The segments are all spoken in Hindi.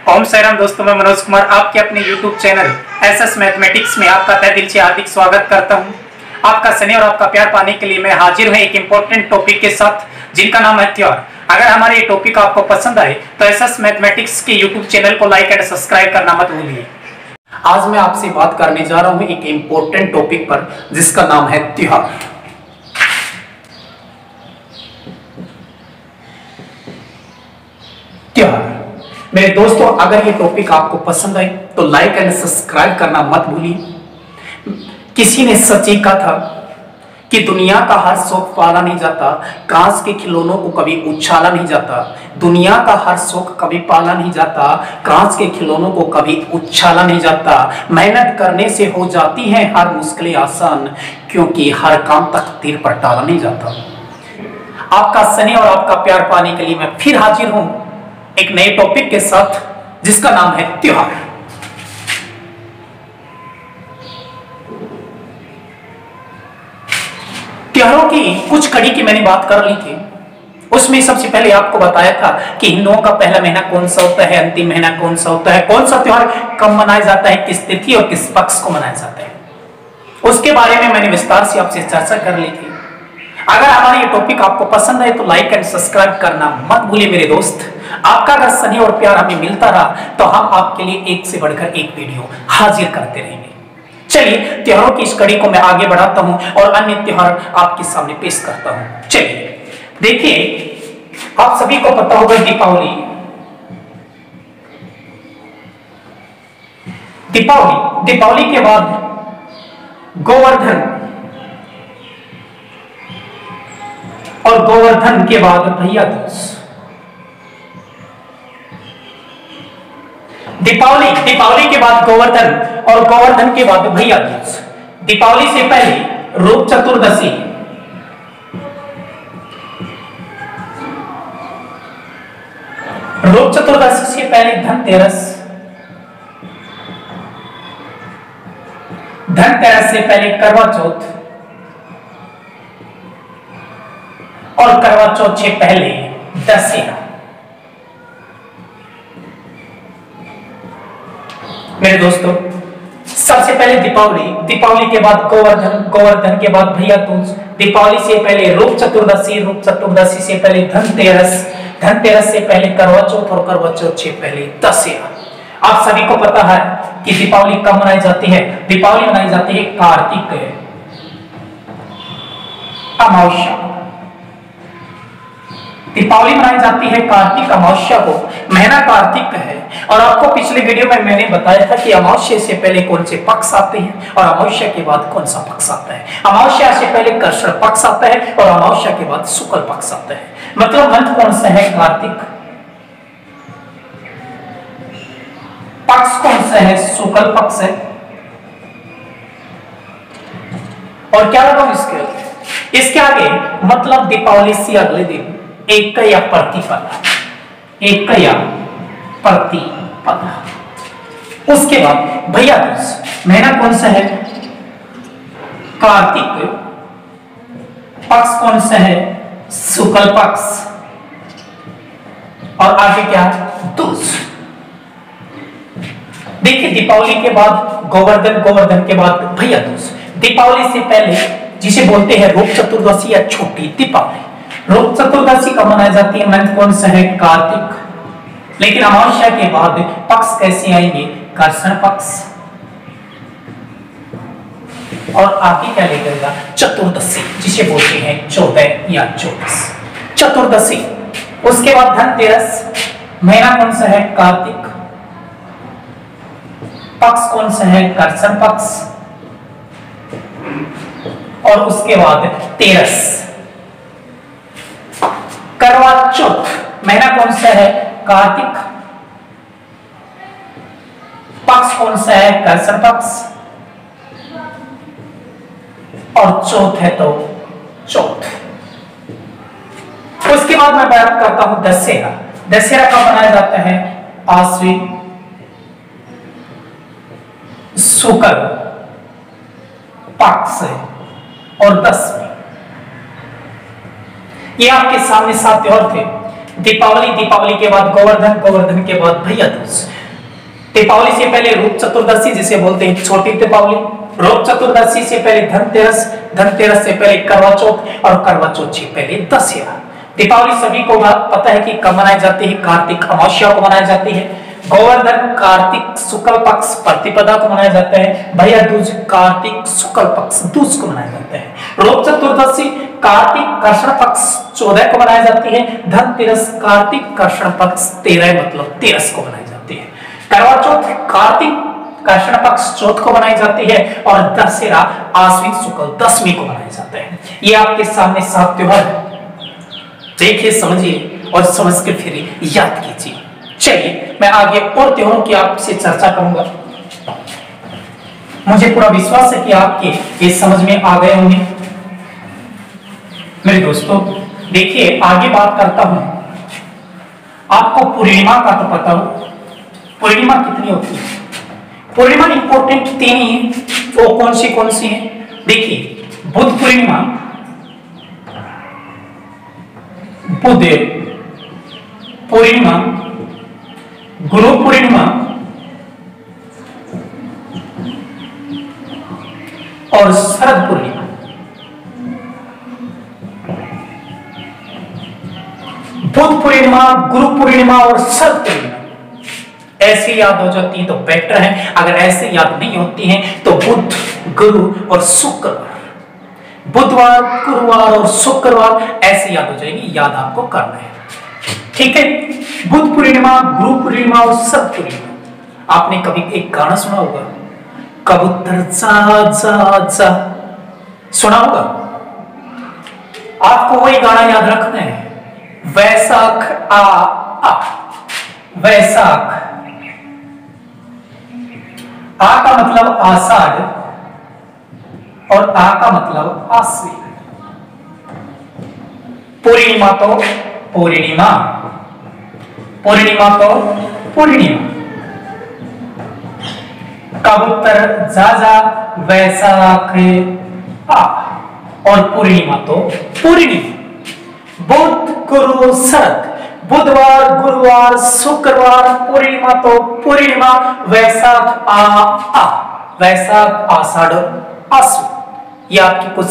ओम साई राम दोस्तों, मैं मनोज कुमार आपके अपने YouTube चैनल एसएस मैथमेटिक्स में आपका तहे दिल से हार्दिक स्वागत करता हूं। आपका स्नेह और आपका प्यार पाने के लिए मैं हाजिर हूं एक इंपॉर्टेंट टॉपिक के साथ, जिनका नाम है त्योहार। अगर हमारे ये टॉपिक आपको पसंद आए तो एसएस मैथमेटिक्स के YouTube चैनल को लाइक एंड सब्सक्राइब करना मत भूलिए। आज मैं आपसे बात करने जा रहा हूं एक इंपॉर्टेंट टॉपिक पर, जिसका नाम है त्योहार। त्योहार मेरे दोस्तों, अगर ये टॉपिक आपको पसंद आए तो लाइक एंड सब्सक्राइब करना मत भूलिए। किसी ने सच ही कहा था कि दुनिया का हर शौक पाला नहीं जाता, कांच के खिलौनों को कभी उछाला नहीं जाता। दुनिया का हर शौक कभी पाला नहीं जाता, कांच के खिलौनों को कभी उछाला नहीं जाता। मेहनत करने से हो जाती है हर मुश्किलें आसान, क्योंकि हर काम तकदीर पर टाला नहीं जाता। आपका स्नेह और आपका प्यार पाने के लिए मैं फिर हाजिर हूं एक नए टॉपिक के साथ, जिसका नाम है त्योहार। त्योहारों की कुछ कड़ी की मैंने बात कर ली थी। उसमें सबसे पहले आपको बताया था कि हिंदुओं का पहला महीना कौन सा होता है, अंतिम महीना कौन सा होता है, कौन सा त्योहार कब मनाया जाता है, किस तिथि और किस पक्ष को मनाया जाता है। उसके बारे में मैंने विस्तार से आपसे चर्चा कर ली थी। अगर हमारा ये टॉपिक आपको पसंद है तो लाइक एंड सब्सक्राइब करना मत भूलिए मेरे दोस्त। आपका अगर स्नेह और प्यार हमें मिलता रहा तो हम आपके लिए एक से बढ़कर एक वीडियो हाजिर करते रहेंगे। चलिए, त्योहारों की इस कड़ी को मैं आगे बढ़ाता हूं और अन्य त्योहार आपके सामने पेश करता हूं। चलिए देखिए, आप सभी को पता होगा दीपावली दीपावली के बाद गोवर्धन, और गोवर्धन के बाद भैया दूज। दीपावली के बाद गोवर्धन और गोवर्धन के बाद भैया दूज। दीपावली से पहले रूप चतुर्दशी, रूप चतुर्दशी से पहले धनतेरस, धनतेरस से पहले करवा चौथ, और करवा चौथ से पहले दशहरा। मेरे दोस्तों, सबसे पहले दीपावली के बाद गोवर्धन के बाद भैया दूज, दीपावली से पहले रूप चतुर्दशी से पहले धनतेरस से पहले करवा चौथ, और करवा चौथ से पहले दशहरा। आप सभी को पता है कि दीपावली कब मनाई जाती है। दीपावली मनाई जाती है कार्तिक अमावस्या। दीपावली मनाई जाती है कार्तिक अमावस्या को। महीना कार्तिक है, और आपको पिछले वीडियो में मैंने बताया था कि अमावस्या से पहले कौन से पक्ष आते हैं और अमावस्या के बाद कौन सा पक्ष आता है। अमावस्या से पहले कृष्ण पक्ष आता है और अमावस्या के बाद शुक्ल पक्ष आता है। मतलब मंथ कौन सा है? कार्तिक। पक्ष कौन सा है? शुक्ल पक्ष है। और क्या लगाऊं इसके आगे? मतलब दीपावली से अगले दिन एक या प्रतिपदा, एक या प्रतिपदा। उसके बाद भैया दूज। महीना कौन सा है? कार्तिक। पक्ष कौन सा है? शुक्ल पक्ष। और आगे क्या? दूज। देखिए, दीपावली के बाद गोवर्धन के बाद भैया दूज। दीपावली से पहले जिसे बोलते हैं रूप चतुर्दशी या छोटी दीपावली। रूप चतुर्दशी कब मनाई जाती है? मंथ कौन सा है? कार्तिक। लेकिन अमावस्या के बाद पक्ष कैसे आएंगे? कृष्ण पक्ष। और आगे क्या लेगा? चतुर्दशी, जिसे बोलते हैं 14 या 24 चतुर्दशी। उसके बाद धनतेरस। महीना कौन सा है? कार्तिक। पक्ष कौन सा है? कृष्ण पक्ष। और उसके बाद तेरस करवा चौथ। महीना कौन सा है? कार्तिक। पक्ष कौन सा है? कृष्ण पक्ष। और चौथ है तो चौथ। उसके बाद मैं बात करता हूं दशहरा। दशहरा कब मनाया जाता है? आश्विन शुक्ल पक्ष और दसवीं। ये आपके सामने 7 त्योहार थे। दीपावली के बाद गोवर्धन के बाद भैया दूज। दीपावली से पहले रूप चतुर्दशी जिसे बोलते हैं छोटी दीपावली, रूप चतुर्दशी से पहले धनतेरस, धनतेरस से पहले करवा चौथ और करवा चौथ से पहले दशहरा। दीपावली सभी को पता है कि कब मनाई जाती है, कार्तिक अमावस्या को मनाई जाती है। गोवर्धन कार्तिक शुक्ल पक्ष प्रतिपदा को मनाया जाता है। भैया दूज कार्तिक शुक्ल पक्ष दूज को मनाया जाता है। रूप चतुर्दशी कार्तिक कृष्ण पक्ष 14 को मनाई जाती है। धनतेरस कार्तिक कृष्ण पक्ष 13 मतलब 13 को मनाई जाती है। करवा चौथ कार्तिक कृष्ण पक्ष चौथ को मनाई जाती है और दशहरा आश्विन शुक्ल दशमी को मनाया जाता है। ये आपके सामने 7 त्योहार देखिए, समझिए और समझ के फिर याद कीजिए। चलिए मैं आगे और त्योहारों की आपसे चर्चा करूंगा। मुझे पूरा विश्वास है कि आपके ये समझ में आ गए होंगे। मेरे दोस्तों देखिए आगे बात करता हूं। आपको पूर्णिमा का तो पता हो, पूर्णिमा कितनी होती है? पूर्णिमा इंपॉर्टेंट 3 ही है। वो कौन सी है? देखिए बुद्ध पूर्णिमा, बुद्ध पूर्णिमा, गुरु पूर्णिमा और शरद पूर्णिमा। बुद्ध पूर्णिमा, गुरु पूर्णिमा और शरद पूर्णिमा ऐसे याद हो जाती है तो बेटर है। अगर ऐसे याद नहीं होती हैं तो बुध, गुरु और शुक्रवार, बुधवार, गुरुवार और शुक्रवार ऐसे याद हो जाएगी। याद आपको करना है, ठीक है। बुद्ध पूर्णिमा, गुरु पूर्णिमा और शरद पूर्णिमा। आपने कभी एक गाना सुना होगा, कबूतर जा जा जा, सुना होगा? आपको वही गाना याद रखना है। वैशाख आ, वैशाख, आ का मतलब आषाढ़ और आ का मतलब आश्विन। पूर्णिमा तो पूर्णिमा, पूर्णिमा तो पूर्णिमा। कबूतर जा जा, वैशाख आ और पूर्णिमा तो पूर्णिमा। बुध, गुरु, शरद, बुधवार, गुरुवार, शुक्रवार, पूर्णिमा तो पूर्णिमा, वैशाख आ, वैशाख, आषाढ़, आश्विन। ये आपकी कुछ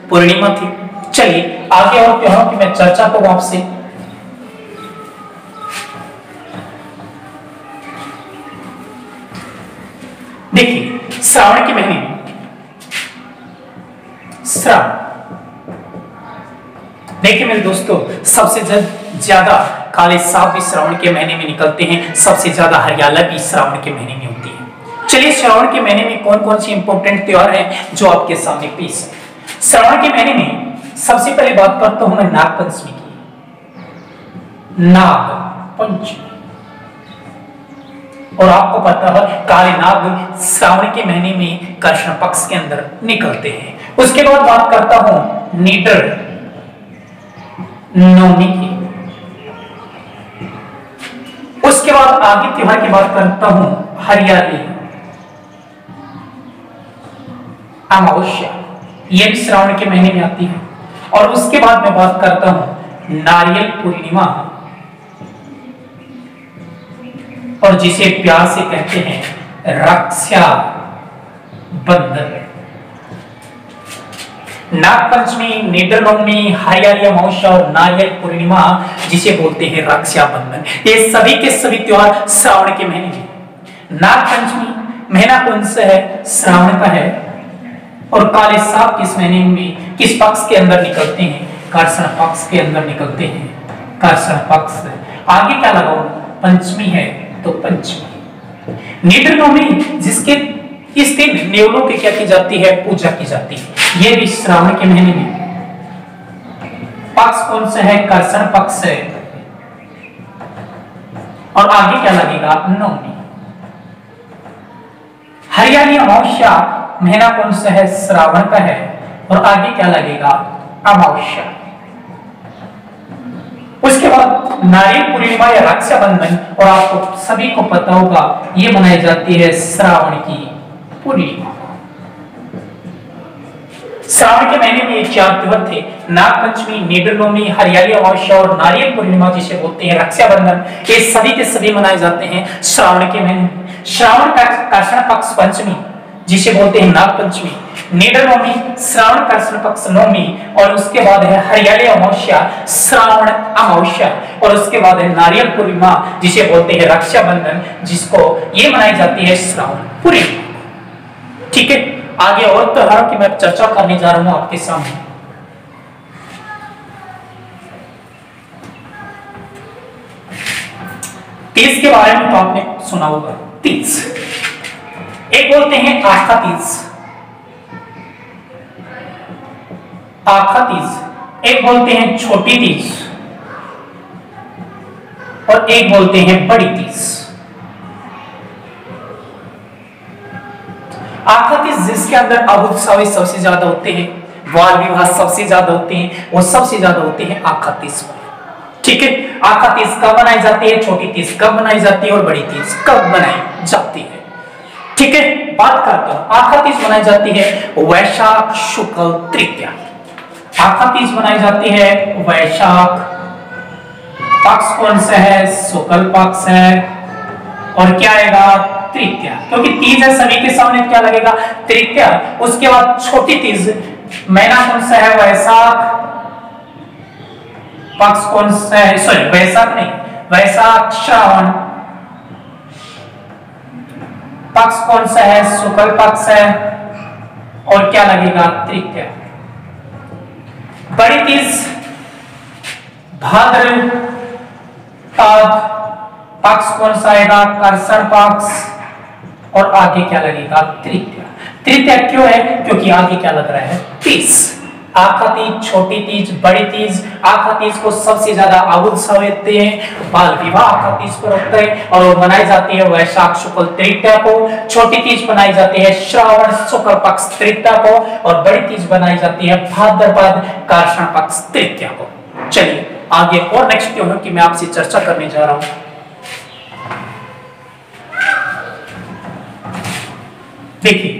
पूर्णिमा थी। चलिए आगे और त्योहारों की मैं चर्चा करूं आपसे। देखिए श्रावण के महीने में, श्रावण, देखिए मेरे दोस्तों सबसे ज्यादा काले सांप भी श्रावण के महीने में निकलते हैं। सबसे ज्यादा हरियाला भी श्रावण के महीने में होती है। चलिए श्रावण के महीने में कौन कौन सी इंपॉर्टेंट त्योहार हैं जो आपके सामने पेश है। श्रावण के महीने में सबसे पहले बात करता हूं मैं नाग पंचमी की। नाग पंचमी, और आपको पता है काले नाग श्रावण के महीने में कृष्ण पक्ष के अंदर निकलते हैं। उसके बाद बात करता हूं निडर नवमी की। उसके बाद आगे त्योहार की बात करता हूं हरियाली अमावस्या, यह भी श्रावण के महीने में आती है। और उसके बाद मैं बात करता हूं नारियल पूर्णिमा, और जिसे प्यार से कहते हैं रक्षा बंधन। नाग पंचमी, निडर नवमी, हरियाली अमावस्या और नारियल पूर्णिमा जिसे बोलते हैं रक्षाबंधन, ये सभी के सभी त्योहार श्रावण के महीने में। नाग पंचमी महीना कौन सा है? श्रावण का है। और काले सांप किस महीने में, किस पक्ष के अंदर निकलते हैं? कृष्ण पक्ष के अंदर निकलते हैं, कृष्ण पक्ष। आगे क्या लगाओ? पंचमी है तो पंचमी। निडर नवमी जिसके इस दिन नेवलों की क्या की जाती है? पूजा की जाती है। यह भी श्रावण के महीने में। पक्ष कौन सा है? कृष्ण पक्ष है। और आगे क्या लगेगा? नवमी। हरियाली अमावस्या महीना कौन सा है? श्रावण का है। और आगे क्या लगेगा? अमावस्या। उसके बाद नारियल पूर्णिमा या रक्षाबंधन, और आपको सभी को पता होगा ये मनाई जाती है श्रावण की पूर्णिमा। श्रावण के महीने में ये 4 त्योहार थे, नाग पंचमी, निडर नवमी, हरियाली अमावस्या और नारियल पूर्णिमा जिसे बोलते हैं रक्षाबंधन। ये सभी के सभी मनाए जाते हैं श्रावण के महीने। श्रावण कृष्ण पक्ष पंचमी जिसे बोलते हैं नाग पंचमी, निडर नवमी, श्रावण कृष्ण पक्ष नवमी, और उसके बाद है हरियाली अमावस्या, श्रावण अमावस्या, और उसके बाद है नारियल पूर्णिमा जिसे बोलते हैं रक्षाबंधन, जिसको ये मनाई जाती है श्रावण पूर्णिमा। ठीक है, आगे और त्योहारों की मैं चर्चा करने जा रहा हूं आपके सामने। तीज के बारे में तो आपने सुना होगा। तीज एक बोलते हैं आस्था तीज, आस्था तीज, एक बोलते हैं छोटी तीज, और एक बोलते हैं बड़ी तीज। आस्था तीज जिसके अंदर अभूतसावी सबसे ज्यादा होते हैं, बाल विवाह सबसे ज्यादा होते हैं, वो सबसे ज्यादा होते हैं आस्था तीज पर। ठीक है, आस्था तीज कब मनाई जाती है, छोटी तीज कब मनाई जाती है, और बड़ी तीज कब मनाई जाती है। ठीक है, बात करते हैं। आस्था तीज मनाई जाती है वैशाख शुक्ल तृतीया। आस्था तीज मनाई जाती है वैशाख, पक्ष कौन सा है, शुक्ल पक्ष है, और क्या आएगा, तृतीया, क्योंकि तीज है सभी के सामने क्या लगेगा, तृतीया। उसके बाद छोटी तीज, महीना कौन सा है, वैशाख, पक्ष कौन सा है, सॉरी वैशाख नहीं, वैशाख श्रावण, पक्ष कौन सा है, शुक्ल पक्ष है, और क्या लगेगा, तृतीया। बड़ी तीज भाद्र, पक्ष कौन सा आएगा, कृष्ण पक्ष, और आगे क्या लगेगा, तृतीया। तृतीया क्यों है, क्योंकि आगे क्या लग रहा है, तीज। आस्था तीज, छोटी तीज, बड़ी तीज। आस्था तीज को सबसे ज्यादा अभूतसाव देते हैं, बाल विवाह आस्था तीज पर होता है, और वो मनाई जाती है वैशाख शुक्ल तृतीया को। छोटी तीज मनाई जाती है श्रावण शुक्ल पक्ष तृतीया को, और बड़ी तीज मनाई जाती है भाद्रपद कृष्ण पक्ष तृतीया को। चलिए आगे और नेक्स्ट त्योहार की मैं आपसे चर्चा करने जा रहा हूं। देखिए,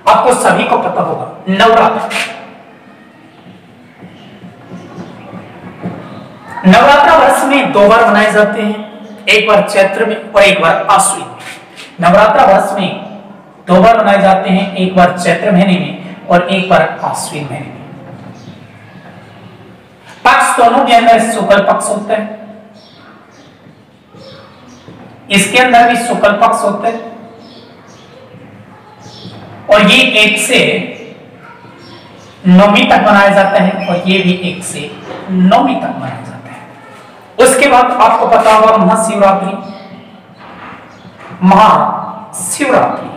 आपको सभी को पता होगा नवरात्र। नवरात्र वर्ष में 2 बार मनाए जाते हैं, एक बार चैत्र में और एक बार आश्विन में। नवरात्र वर्ष में 2 बार मनाए जाते हैं, एक बार चैत्र महीने में और एक बार आश्विन महीने में। पक्ष दोनों के अंदर शुक्ल पक्ष होता है, इसके अंदर भी शुक्ल पक्ष होता है, और ये 1 से 9वीं तक मनाया जाता है, और ये भी 1 से 9वीं तक मनाया जाता है। उसके बाद आपको पता होगा महाशिवरात्रि। महाशिवरात्रि,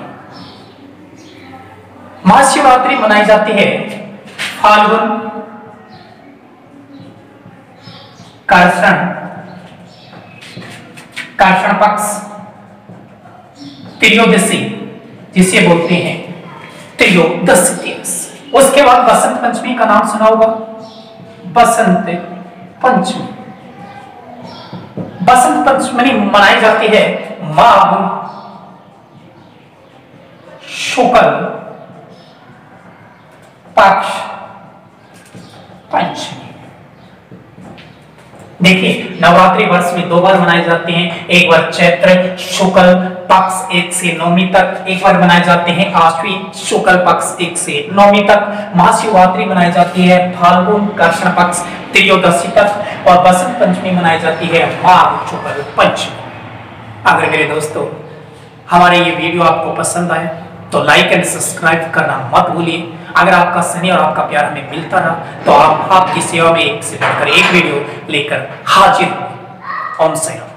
महाशिवरात्रि मनाई जाती है फाल्गुन कृष्ण पक्ष त्रयोदशी जिसे बोलते हैं त्रयोदशी दिवस। उसके बाद बसंत पंचमी का नाम सुना होगा, बसंत पंचमी। बसंत पंचमी मनाई जाती है माघ शुक्ल पक्ष पंचमी। देखिए, नवरात्रि वर्ष में 2 बार मनाए जाते हैं, एक बार चैत्र शुक्ल पक्ष 1 से 9वीं तक, एक बार मनाए जाते हैं आश्विन शुक्ल पक्ष 1 से 9वीं तक। महाशिवरात्रि मनाई जाती है फाल्गुन कृष्ण पक्ष त्रयोदशी तक, और बसंत पंचमी मनाई जाती है माघ शुक्ल पंचमी। अगर मेरे दोस्तों हमारे ये वीडियो आपको पसंद आए तो लाइक एंड सब्सक्राइब करना मत भूलिए। अगर आपका स्नेह और आपका प्यार हमें मिलता रहा तो आपकी सेवा में एक से बढ़कर एक वीडियो लेकर हाजिर। ओम साईं राम।